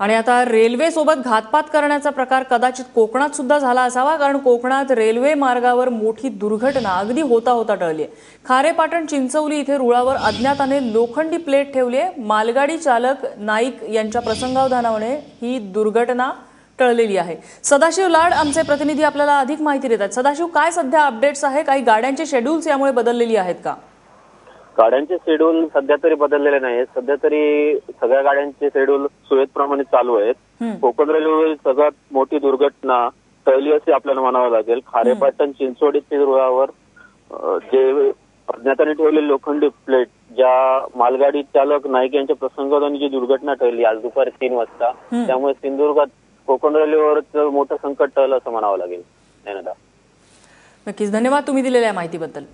आणि आता रेल्वे सोबत घातपात करण्याचा प्रकार कदाचित कोकणात सुद्धा झाला असावा, कारण कोकणात रेल्वे मार्गावर मोठी दुर्घटना अगदी होता होता टळली आहे। खारेपाटण चिंचवली इथे रुळावर अज्ञाताने लोखंडी प्लेट ठेवली आहे। मालगाडी चालक नाईक यांच्या प्रसंगावधानाने ही दुर्घटना टळलेली आहे। सदाशिव लाड आमचे प्रतिनिधी आपल्याला अधिक माहिती देतात। सदाशिव, काय सध्या अपडेट्स आहे? काही गाड्यांचे शेड्यूल्स यामुळे बदललेली आहेत का? गाड्यांचे शेड्यूल सध्या तरी बदललेले नाहीत। सध्या तरी सगळ्या गाड्यांचे शेड्यूल सुरळीतप्रमाणे चालू आहेत। कोकण रेल्वेवरील सगळ्यात मोठी दुर्घटना टळली असे आपल्याला म्हणावं लागेल। खारेपाटण चिंचवडी रुळावर जे अज्ञाताने ठेवलेली लोखंडी प्लेट, ज्या मालगाडी चालक नाईक यांच्या प्रसंगावधानी जी दुर्घटना टळली आज दुपारी 3 वाजता, त्यामुळे सिंधुदुर्गात कोकण रेल्वेवर मोठं संकट टळलं असं म्हणावं लागेल। नक्कीच, धन्यवाद तुम्ही दिलेल्या माहितीबद्दल।